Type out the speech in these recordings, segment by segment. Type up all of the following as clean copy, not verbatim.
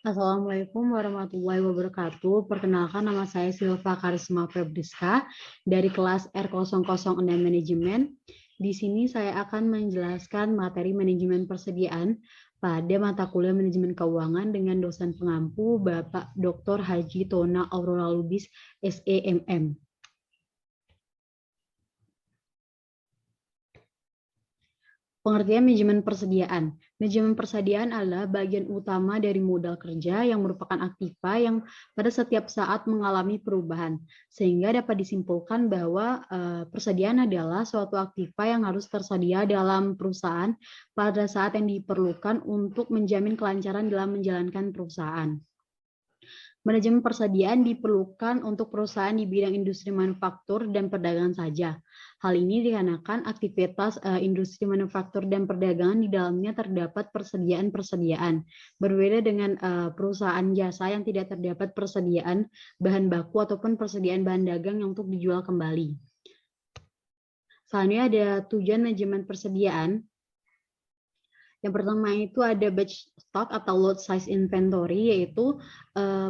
Assalamualaikum warahmatullahi wabarakatuh. Perkenalkan, nama saya Silva Karisma Febriska dari kelas R006 Manajemen. Di sini saya akan menjelaskan materi manajemen persediaan pada mata kuliah manajemen keuangan dengan dosen pengampu Bapak Dr. Haji Tona Aurora Lubis, SEMM. Pengertian manajemen persediaan. Manajemen persediaan adalah bagian utama dari modal kerja yang merupakan aktiva yang pada setiap saat mengalami perubahan. Sehingga dapat disimpulkan bahwa persediaan adalah suatu aktiva yang harus tersedia dalam perusahaan pada saat yang diperlukan untuk menjamin kelancaran dalam menjalankan perusahaan. Manajemen persediaan diperlukan untuk perusahaan di bidang industri manufaktur dan perdagangan saja. Hal ini dikarenakan aktivitas industri manufaktur dan perdagangan di dalamnya terdapat persediaan-persediaan. Berbeda dengan perusahaan jasa yang tidak terdapat persediaan bahan baku ataupun persediaan bahan dagang yang untuk dijual kembali. Selanjutnya ada tujuan manajemen persediaan. Yang pertama itu ada batch stock atau lot size inventory, yaitu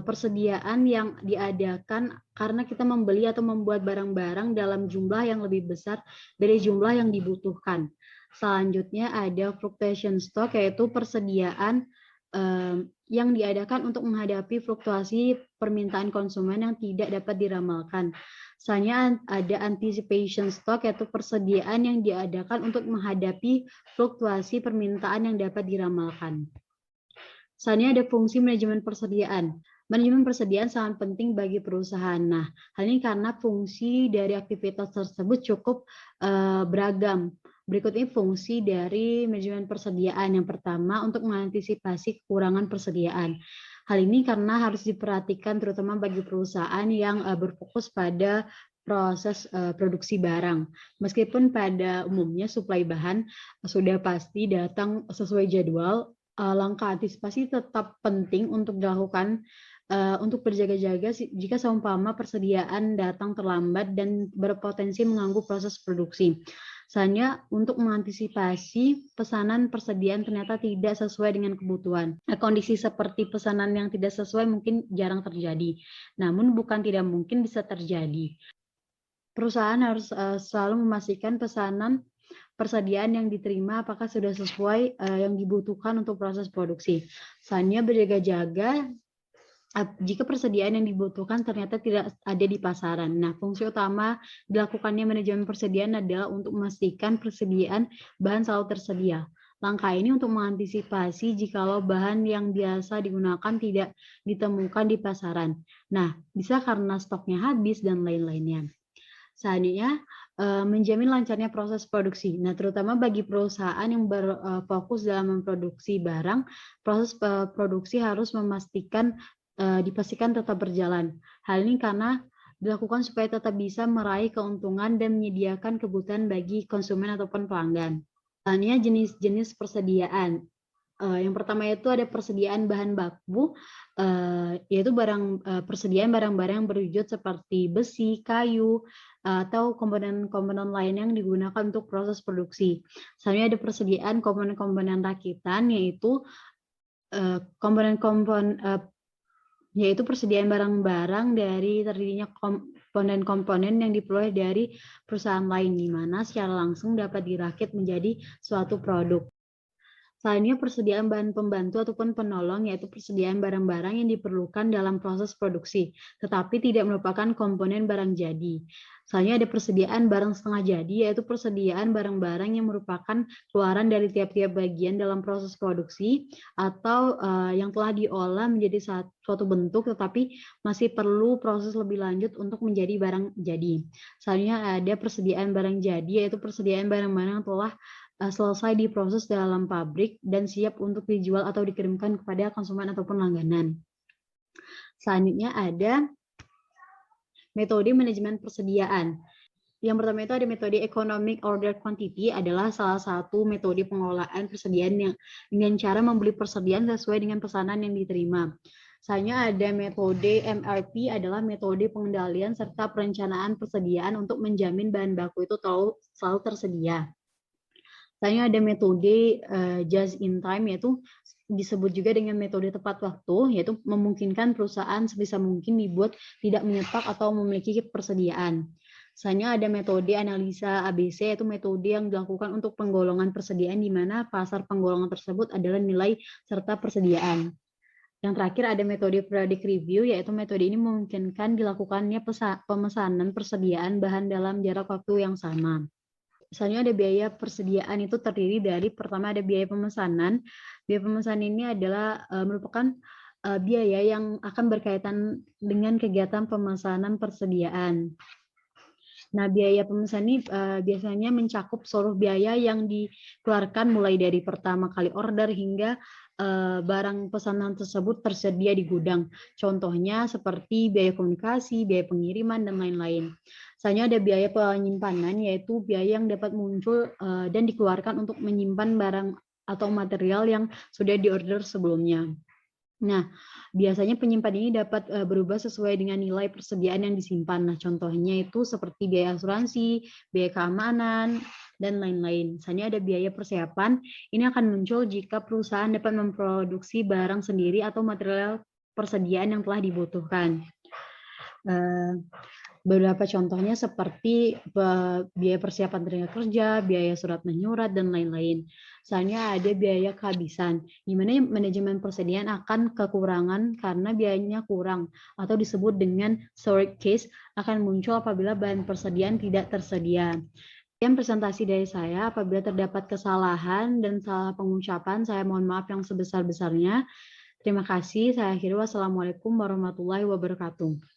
persediaan yang diadakan karena kita membeli atau membuat barang-barang dalam jumlah yang lebih besar dari jumlah yang dibutuhkan. Selanjutnya ada fluctuation stock, yaitu persediaan yang diadakan untuk menghadapi fluktuasi permintaan konsumen yang tidak dapat diramalkan. Selanjutnya ada anticipation stock, yaitu persediaan yang diadakan untuk menghadapi fluktuasi permintaan yang dapat diramalkan. Selanjutnya ada fungsi manajemen persediaan. Manajemen persediaan sangat penting bagi perusahaan. Nah, hal ini karena fungsi dari aktivitas tersebut cukup beragam. Berikut ini fungsi dari manajemen persediaan. Yang pertama, untuk mengantisipasi kekurangan persediaan. Hal ini karena harus diperhatikan terutama bagi perusahaan yang berfokus pada proses produksi barang. Meskipun pada umumnya suplai bahan sudah pasti datang sesuai jadwal, langkah antisipasi tetap penting untuk dilakukan untuk berjaga-jaga jika seumpama persediaan datang terlambat dan berpotensi mengganggu proses produksi. Misalnya untuk mengantisipasi pesanan persediaan ternyata tidak sesuai dengan kebutuhan. Kondisi seperti pesanan yang tidak sesuai mungkin jarang terjadi, namun bukan tidak mungkin bisa terjadi. Perusahaan harus selalu memastikan pesanan persediaan yang diterima apakah sudah sesuai yang dibutuhkan untuk proses produksi. Misalnya berjaga-jaga jika persediaan yang dibutuhkan ternyata tidak ada di pasaran. Nah, fungsi utama dilakukannya manajemen persediaan adalah untuk memastikan persediaan bahan selalu tersedia. Langkah ini untuk mengantisipasi jikalau bahan yang biasa digunakan tidak ditemukan di pasaran. Nah, bisa karena stoknya habis dan lain-lainnya. Selanjutnya, menjamin lancarnya proses produksi. Nah, terutama bagi perusahaan yang berfokus dalam memproduksi barang, proses produksi harus dipastikan tetap berjalan. Hal ini karena dilakukan supaya tetap bisa meraih keuntungan dan menyediakan kebutuhan bagi konsumen ataupun pelanggan. Selanjutnya jenis-jenis persediaan. Yang pertama itu ada persediaan bahan baku, yaitu persediaan barang-barang yang berwujud seperti besi, kayu, atau komponen-komponen lain yang digunakan untuk proses produksi. Selanjutnya ada persediaan komponen-komponen rakitan, yaitu yaitu persediaan barang-barang dari terdirinya komponen-komponen yang diperoleh dari perusahaan lain, di mana secara langsung dapat dirakit menjadi suatu produk. Selanjutnya persediaan bahan pembantu ataupun penolong, yaitu persediaan barang-barang yang diperlukan dalam proses produksi, tetapi tidak merupakan komponen barang jadi. Selanjutnya ada persediaan barang setengah jadi, yaitu persediaan barang-barang yang merupakan keluaran dari tiap-tiap bagian dalam proses produksi atau yang telah diolah menjadi suatu bentuk, tetapi masih perlu proses lebih lanjut untuk menjadi barang jadi. Selanjutnya ada persediaan barang jadi, yaitu persediaan barang-barang yang telah selesai diproses dalam pabrik dan siap untuk dijual atau dikirimkan kepada konsumen ataupun langganan. Selanjutnya ada metode manajemen persediaan. Yang pertama itu ada metode economic order quantity, adalah salah satu metode pengelolaan persediaan yang dengan cara membeli persediaan sesuai dengan pesanan yang diterima. Selanjutnya ada metode MRP, adalah metode pengendalian serta perencanaan persediaan untuk menjamin bahan baku itu selalu tersedia. Selanjutnya ada metode just in time, yaitu disebut juga dengan metode tepat waktu, yaitu memungkinkan perusahaan sebisa mungkin dibuat tidak menyetok atau memiliki persediaan. Misalnya ada metode analisa ABC, yaitu metode yang dilakukan untuk penggolongan persediaan di mana pasar penggolongan tersebut adalah nilai serta persediaan. Yang terakhir ada metode periodic review, yaitu metode ini memungkinkan dilakukannya pemesanan persediaan bahan dalam jarak waktu yang sama. Misalnya ada biaya persediaan itu terdiri dari pertama ada biaya pemesanan. Biaya pemesanan ini adalah merupakan biaya yang akan berkaitan dengan kegiatan pemesanan persediaan. Nah, biaya pemesanan ini biasanya mencakup seluruh biaya yang dikeluarkan mulai dari pertama kali order hingga barang pesanan tersebut tersedia di gudang. Contohnya seperti biaya komunikasi, biaya pengiriman, dan lain-lain. Selanjutnya ada biaya penyimpanan, yaitu biaya yang dapat muncul dan dikeluarkan untuk menyimpan barang atau material yang sudah diorder sebelumnya. Nah, biasanya penyimpan ini dapat berubah sesuai dengan nilai persediaan yang disimpan. Nah, contohnya itu seperti biaya asuransi, biaya keamanan, dan lain-lain. Misalnya ada biaya persiapan, ini akan muncul jika perusahaan dapat memproduksi barang sendiri atau material persediaan yang telah dibutuhkan. Beberapa contohnya seperti biaya persiapan tenaga kerja, biaya surat menyurat, dan lain-lain. Misalnya ada biaya kehabisan, di mana manajemen persediaan akan kekurangan karena biayanya kurang, atau disebut dengan storage case akan muncul apabila bahan persediaan tidak tersedia. Sekian presentasi dari saya. Apabila terdapat kesalahan dan salah pengucapan, saya mohon maaf yang sebesar-besarnya. Terima kasih. Saya akhiri. Wassalamualaikum warahmatullahi wabarakatuh.